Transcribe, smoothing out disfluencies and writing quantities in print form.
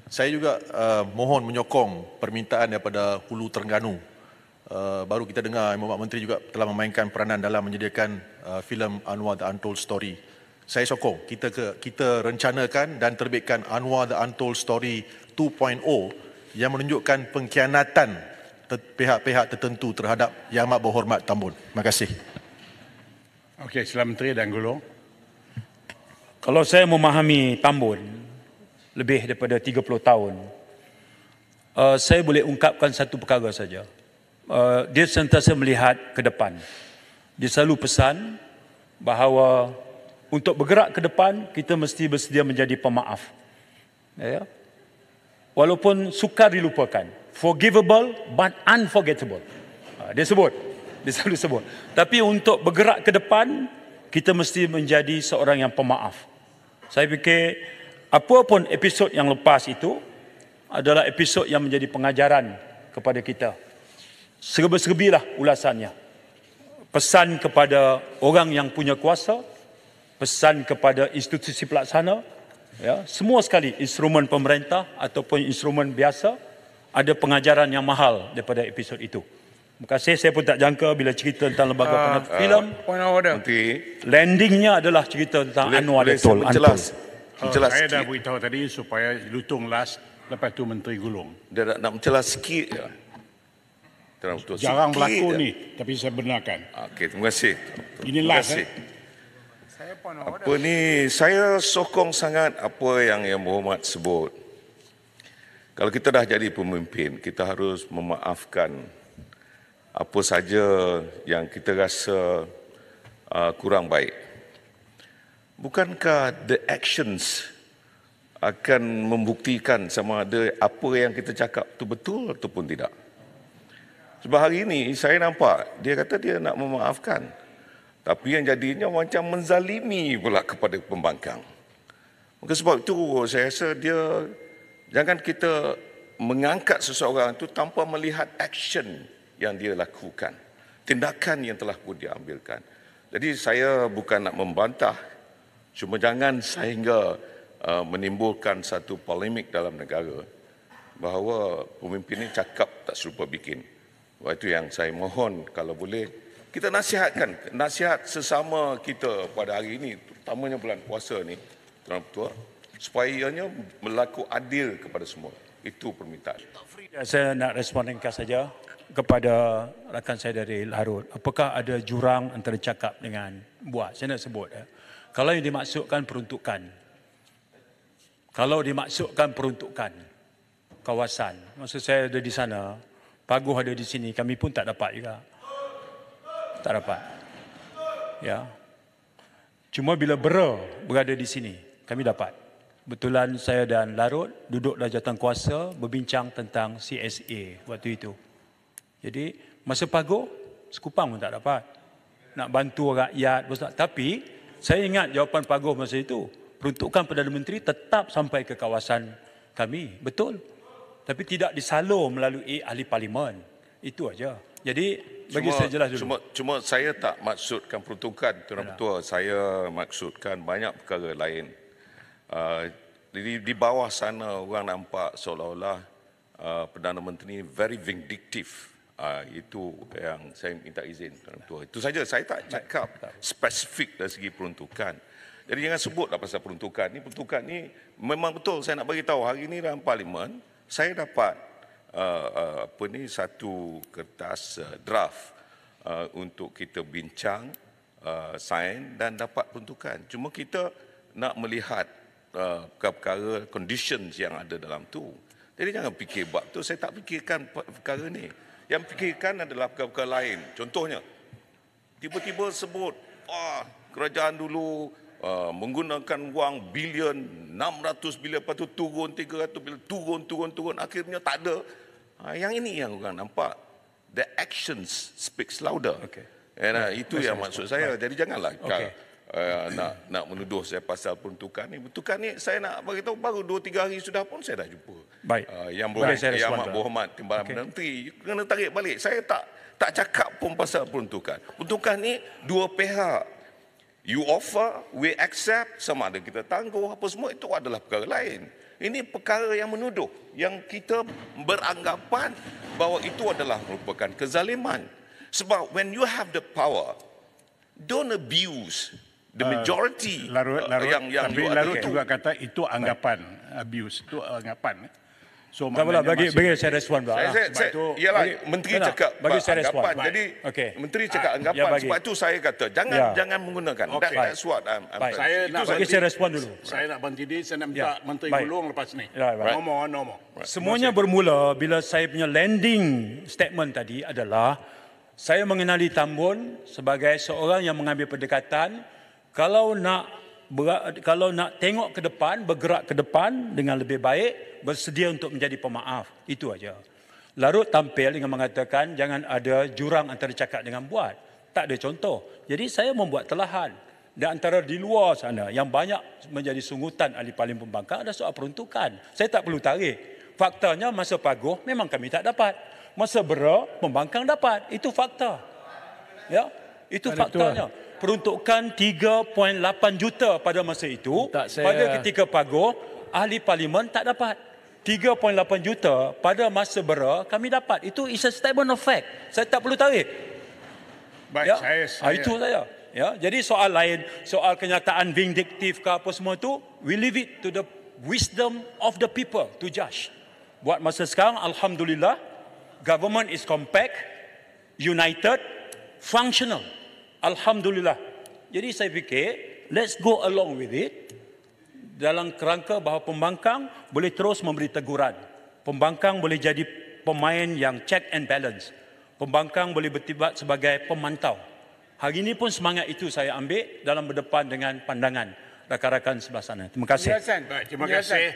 Saya juga mohon menyokong permintaan daripada Hulu Terengganu. Baru kita dengar Mohd Menteri juga telah memainkan peranan dalam menyediakan filem Anwar The Untold Story. Saya sokong kita rencanakan dan terbitkan Anwar The Untold Story 2.0 yang menunjukkan pengkhianatan pihak-pihak tertentu terhadap Yang Amat Berhormat Tambun. Terima kasih. Okey, Sila Menteri dan Gulong. Kalau saya memahami Tambun lebih daripada 30 tahun, saya boleh ungkapkan satu perkara saja. Dia sentiasa melihat ke depan. Dia selalu pesan bahawa untuk bergerak ke depan, kita mesti bersedia menjadi pemaaf. Ya? Walaupun sukar dilupakan. Forgivable but unforgettable. Dia selalu sebut. Tapi untuk bergerak ke depan, kita mesti menjadi seorang yang pemaaf. Saya fikir apa pun episod yang lepas itu adalah episod yang menjadi pengajaran kepada kita. Serba-serbilah ulasannya. Pesan kepada orang yang punya kuasa, pesan kepada institusi pelaksana, ya, semua sekali instrumen pemerintah ataupun instrumen biasa, ada pengajaran yang mahal daripada episod itu. Terima kasih, saya pun tak jangka bila cerita tentang lembaga penata filem. Landingnya adalah cerita tentang Anwar Datul Untold. Saya dah beritahu tadi supaya Lutung last, lepas tu Menteri Gulong. Dia nak mencelas sikit je. Jarang berlaku ni, tapi saya benarkan. Okey, terima kasih. Ini Terima last. kasih. Apa ni, saya sokong sangat apa yang Yang Berhormat sebut. Kalau kita dah jadi pemimpin, kita harus memaafkan apa saja yang kita rasa kurang baik. Bukankah the actions akan membuktikan sama ada apa yang kita cakap itu betul ataupun tidak? Sebab hari ini saya nampak dia kata dia nak memaafkan. Tapi yang jadinya macam menzalimi pula kepada pembangkang. Maka sebab itu saya rasa dia, jangan kita mengangkat seseorang itu tanpa melihat action yang dia lakukan. Tindakan yang telah pun dia ambilkan. Jadi saya bukan nak membantah, cuma jangan sehingga menimbulkan satu polemik dalam negara bahawa pemimpin ini cakap tak serupa bikin. Sebab itu yang saya mohon kalau boleh kita nasihat sesama kita pada hari ini, terutamanya bulan puasa ni, Tuan Ketua, supaya ianya berlaku adil kepada semua. Itu permintaan. Saya nak respon ringkas saja kepada rakan saya dari Larut. Apakah ada jurang antara cakap dengan buat? Saya nak sebut. Kalau yang dimaksudkan peruntukan, kawasan, maksud saya ada di sana, Paguh ada di sini, kami pun tak dapat juga. Tak dapat. Ya. Cuma bila berada di sini, kami dapat. Betulan saya dan Larut duduk dalam jawatankuasa berbincang tentang CSA waktu itu. Jadi masa Paguh, sekupang pun tak dapat. Nak bantu rakyat. Tapi saya ingat jawapan Paguh masa itu. Peruntukan Perdana Menteri tetap sampai ke kawasan kami. Betul. Tapi tidak disalur melalui ahli parlimen. Itu aja. Jadi bagi saya jelas dulu. Cuma saya tak maksudkan peruntukan, Tuan Ketua. Saya maksudkan banyak perkara lain. Di bawah sana orang nampak seolah-olah Perdana Menteri very vindictive. Itu yang saya minta izin, Tuan Ketua. Itu saja, saya tak cakap spesifik dari segi peruntukan. Jadi jangan sebutlah pasal peruntukan ni. Peruntukan ni memang betul, saya nak bagi tahu hari ini dalam parlimen saya dapat satu kertas draft untuk kita bincang, sign dan dapat peruntukan. Cuma kita nak melihat perkara conditions yang ada dalam tu. Jadi jangan fikir buat tu, saya tak fikirkan perkara ni. Yang fikirkan adalah perkara lain. Contohnya, tiba-tiba sebut, kerajaan dulu menggunakan wang bilion, 600 bilion, lepas tu turun 300 bilion, turun, akhirnya tak ada. Yang ini yang orang nampak. The actions speaks louder. Okay. Itu yang maksud saya. Jadi janganlah nak menuduh saya pasal peruntukan ni. Peruntukan ni saya nak beritahu baru 2-3 hari sudah pun saya dah jumpa. Baik. Yang Amat Berhormat Timbalan Perdana Menteri. Kena tarik balik. Saya tak cakap pun pasal peruntukan. Peruntukan ni dua pihak. You offer, we accept, sama ada kita tangguh, apa semua itu adalah perkara lain. Ini perkara yang menuduh, yang kita beranggapan bahawa itu adalah merupakan kezaliman. Sebab when you have the power, don't abuse the majority yang tapi you ada Larut itu. juga kata itu anggapan abuse, itu anggapan. So Tak apalah, maknanya bagi masih- saya respon pula. Sebab itu- Menteri Tak nak, cakap bagi saya respon. anggapan. Baik. Jadi Okey. Menteri cakap anggapan. Ya, bagi. Sebab itu saya kata jangan menggunakan. Okey. That's what Baik. Saya nak Bagi saya respon dulu. Saya nak berhenti dia, saya nak minta Ya, Menteri baik. Gulung lepas ni. Ya, baik. No more. Semuanya bermula bila saya punya landing statement tadi adalah saya mengenali Tambun sebagai seorang yang mengambil pendekatan kalau nak tengok ke depan, bergerak ke depan dengan lebih baik, bersedia untuk menjadi pemaaf. Itu aja. Larut tampil dengan mengatakan jangan ada jurang antara cakap dengan buat. Tak ada contoh. Jadi saya membuat telahan. Di antara di luar sana yang banyak menjadi sungutan ahli parlimen pembangkang ada soal peruntukan. Saya tak perlu tarik. Faktanya masa Paguh memang kami tak dapat. Masa Bera pembangkang dapat. Itu fakta. Ya, itu faktanya. Peruntukan 3.8 juta pada masa itu. Pada ketika Paguh ahli parlimen tak dapat. 3.8 juta pada masa Bera kami dapat. Itu is a statement of fact. Saya tak perlu tarik. Baik, Ya, saya itu saya. Ya, jadi soal lain, soal kenyataan vindiktif ke apa semua itu, we leave it to the wisdom of the people to judge. Buat masa sekarang, alhamdulillah, government is compact, united, functional. Alhamdulillah. Jadi saya fikir, let's go along with it dalam kerangka bahawa pembangkang boleh terus memberi teguran. Pembangkang boleh jadi pemain yang check and balance. Pembangkang boleh bertibat sebagai pemantau. Hari ini pun semangat itu saya ambil dalam berdepan dengan pandangan rakan-rakan sebelah sana. Terima kasih. Baik, terima kasih.